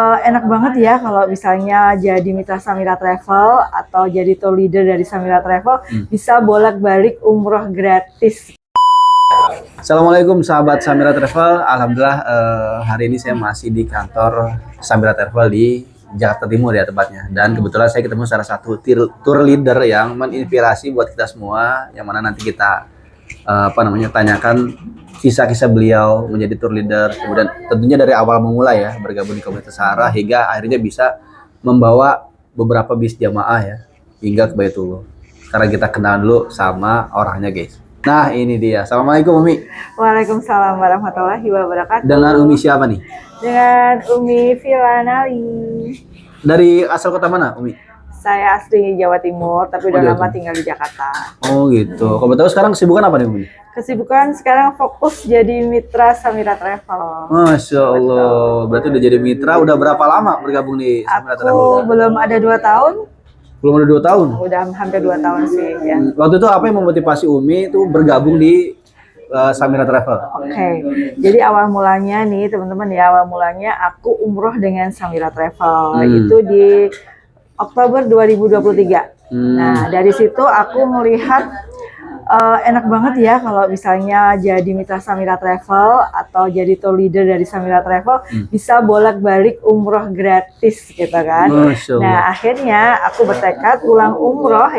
Enak banget ya kalau misalnya jadi mitra Samira Travel atau jadi tour leader dari Samira Travel, bisa bolak-balik umroh gratis. Assalamualaikum sahabat Samira Travel. Alhamdulillah hari ini saya masih di kantor Samira Travel di Jakarta Timur ya tepatnya. Dan kebetulan saya ketemu salah satu tour leader yang menginspirasi buat kita semua, yang mana nanti kita tanyakan kisah-kisah beliau menjadi tour leader, kemudian tentunya dari awal memulai ya bergabung di komunitas Sahara hingga akhirnya bisa membawa beberapa bis jamaah ya hingga ke Baitullah. Sekarang kita kenal dulu sama orangnya guys. Nah ini dia. Assalamualaikum Umi. Waalaikumsalam warahmatullahi wabarakatuh. Dengan Umi siapa nih? Dengan Umi Filanali. Dari asal kota mana Umi? Saya asli Jawa Timur, tapi udah lama tinggal di Jakarta. Oh gitu. Kalau tahu sekarang kesibukan apa nih Umi? Kesibukan sekarang fokus jadi mitra Samira Travel. Masya Allah. Berarti udah jadi mitra. Udah berapa lama bergabung di Samira Travel? Aku belum ada 2 tahun. Belum ada 2 tahun? Udah hampir 2 tahun sih ya. Waktu itu apa yang memotivasi Umi itu bergabung di Samira Travel? Oke, jadi awal mulanya nih teman-teman ya, awal mulanya aku umroh dengan Samira Travel. Itu di Oktober 2023. Nah, dari situ aku melihat enak banget ya kalau misalnya jadi mitra Samira Travel atau jadi tour leader dari Samira Travel, bisa bolak-balik umroh gratis gitu kan. Nah, akhirnya aku bertekad pulang umroh,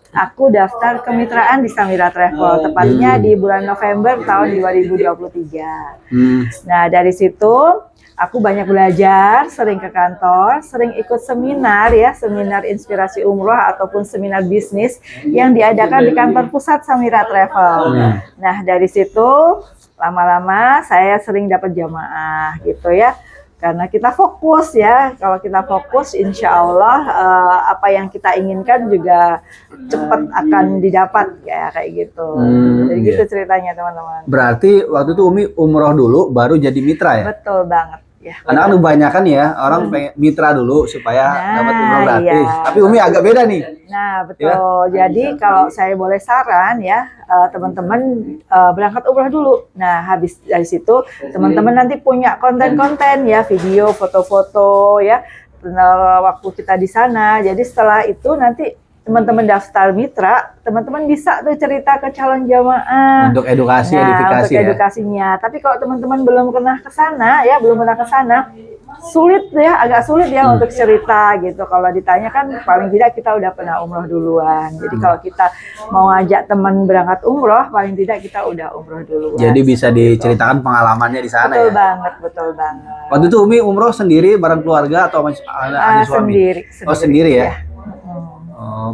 aku daftar kemitraan di Samira Travel, tepatnya di bulan November tahun 2023. Nah, dari situ aku banyak belajar, sering ke kantor, sering ikut seminar ya, seminar inspirasi umroh ataupun seminar bisnis yang diadakan di kantor pusat Samira Travel. Nah, dari situ lama-lama saya sering dapat jamaah gitu ya. Karena kita fokus ya, kalau kita fokus insya Allah apa yang kita inginkan juga cepat akan didapat ya kayak gitu. Jadi gitu ceritanya teman-teman. Berarti waktu itu Umi umroh dulu baru jadi mitra ya? Betul banget. Ya, karena kan kebanyakan ya orang pengen mitra dulu supaya dapat umroh gratis. Iya. Tapi Umi agak beda nih. Nah betul. Ya? Jadi kalau saya boleh saran ya teman-teman berangkat umroh dulu. Nah habis dari situ teman-teman nanti punya konten-konten ya, video, foto-foto ya waktu kita di sana. Jadi setelah itu nanti teman-teman daftar mitra, teman-teman bisa tuh cerita ke calon jamaah untuk edukasi, edifikasi untuk edukasinya. Tapi kalau teman-teman belum pernah ke sana ya, sulit ya, agak sulit ya untuk cerita gitu. Kalau ditanya kan paling tidak kita udah pernah umroh duluan. Jadi kalau kita mau ngajak teman berangkat umroh, paling tidak kita udah umroh duluan. Jadi bisa diceritakan pengalamannya di sana. Betul banget, betul banget. Waktu itu Umi umroh sendiri bareng keluarga atau hanya suami? Sendiri ya.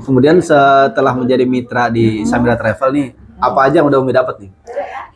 Kemudian setelah menjadi mitra di Samira Travel nih, apa aja yang udah Umi dapat nih?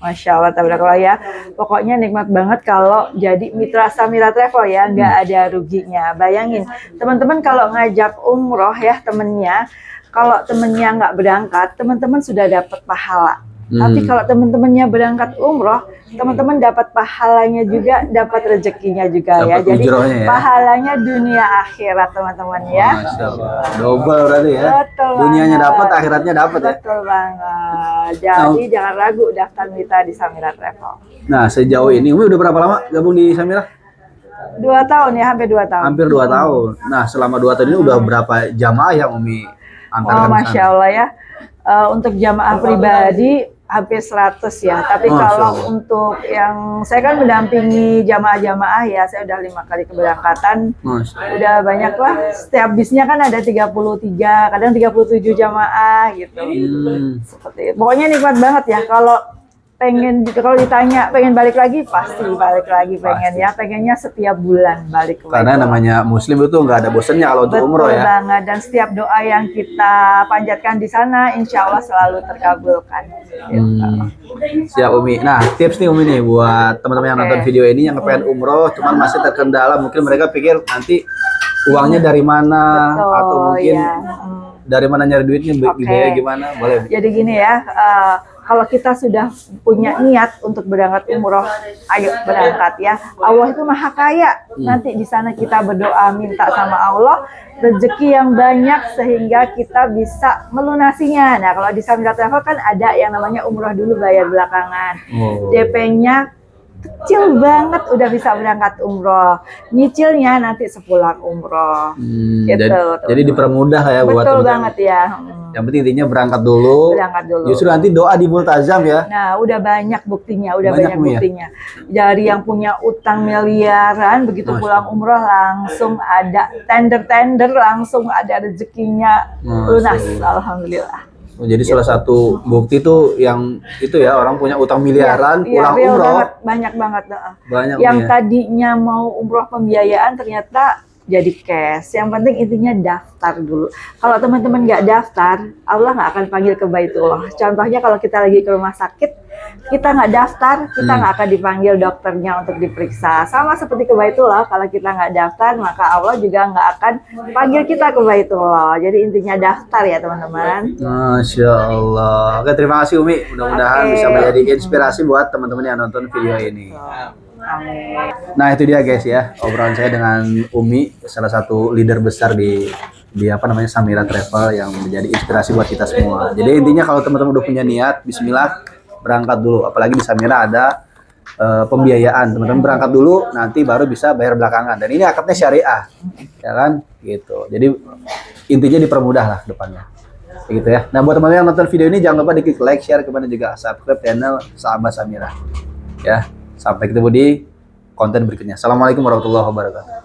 Masya Allah, tabarakallah ya. Pokoknya nikmat banget kalau jadi mitra Samira Travel ya, nggak ada ruginya. Bayangin, teman-teman kalau ngajak umroh ya temennya, kalau temennya nggak berangkat, teman-teman sudah dapat pahala. Tapi kalau teman-temannya berangkat umroh, teman-teman dapat pahalanya juga, dapat rezekinya juga ya. Jadi pahalanya dunia akhirat teman-teman ya. Masya Allah. Double berarti ya. Betul. Dunianya dapat, akhiratnya dapat ya. Betul banget. Jadi jangan ragu daftar mitra di Samira Travel. Nah sejauh ini Umi udah berapa lama gabung di Samira? 2 tahun ya, hampir 2 tahun. Hampir 2 tahun. Nah selama 2 tahun ini udah berapa jamaah yang Umi antarkan? Masya Allah ya. Untuk jamaah pribadi hampir 100 ya. Tapi kalau untuk yang saya kan mendampingi jamaah-jamaah ya, saya udah 5 kali keberangkatan. Udah banyak lah. Setiap bisnya kan ada 33, kadang 37 jamaah gitu. Seperti itu. Pokoknya nikmat banget ya kalau ditanya pengen balik lagi, pasti balik lagi pengennya setiap bulan balik lagi. Karena namanya muslim itu nggak ada bosannya kalau untuk umroh ya. Betul banget, dan setiap doa yang kita panjatkan di sana insya Allah selalu terkabulkan. Siap Umi. Nah tips nih Umi nih buat teman-teman yang nonton video ini yang pengen umroh cuman masih terkendala, mungkin mereka pikir nanti uangnya dari mana. Betul, atau mungkin dari mana nyari duitnya, biaya gimana, boleh. Jadi gini ya, kalau kita sudah punya niat untuk berangkat umroh, ayo berangkat ya. Allah itu maha kaya. Nanti di sana kita berdoa minta sama Allah rezeki yang banyak sehingga kita bisa melunasinya. Nah, kalau di Samira Travel kan ada yang namanya umroh dulu bayar belakangan. DP-nya kecil banget udah bisa berangkat umroh. Nyicilnya nanti sepulang umroh. Gitu, jadi teman-teman. dipermudah ya buat Betul teman-teman. banget ya. Yang penting intinya berangkat dulu. Berangkat dulu. Justru nanti doa di multazam ya. Nah, udah banyak buktinya, Banyak, Umi, ya? buktinya. Dari yang punya utang miliaran, begitu Masya pulang umroh langsung ada tender-tender, langsung ada rezekinya Masya lunas. Allah. Alhamdulillah. Oh, jadi salah satu bukti tuh yang itu ya, orang punya utang miliaran Iya, pulang real umroh. banget, banyak banget. Banyak Yang Umi, ya. tadinya mau umroh pembiayaan ternyata jadi cash. Yang penting intinya daftar dulu. Kalau teman-teman nggak daftar, Allah nggak akan panggil ke Baitullah. Contohnya kalau kita lagi ke rumah sakit, kita nggak daftar, kita nggak akan dipanggil dokternya untuk diperiksa. Sama seperti ke Baitullah, kalau kita nggak daftar, maka Allah juga nggak akan panggil kita ke Baitullah. Jadi intinya daftar ya teman-teman. Masya Allah. Oke, terima kasih Umi. Mudah-mudahan Oke. bisa menjadi inspirasi buat teman-teman yang nonton video ini. Amin. Nah, itu dia guys ya, obrolan saya dengan Umi, salah satu leader besar di apa namanya Samira Travel yang menjadi inspirasi buat kita semua. Jadi intinya kalau teman-teman udah punya niat, bismillah, berangkat dulu. Apalagi di Samira ada pembiayaan. Teman-teman berangkat dulu, nanti baru bisa bayar belakangan. Dan ini akadnya syariah, ya kan? Gitu. Jadi intinya dipermudah lah ke depannya. Gitu ya. Nah, buat teman-teman yang nonton video ini jangan lupa di-klik like, share, kemudian juga subscribe channel Sahabat Samira. Ya, sampai ketemu di konten berikutnya. Assalamualaikum warahmatullahi wabarakatuh.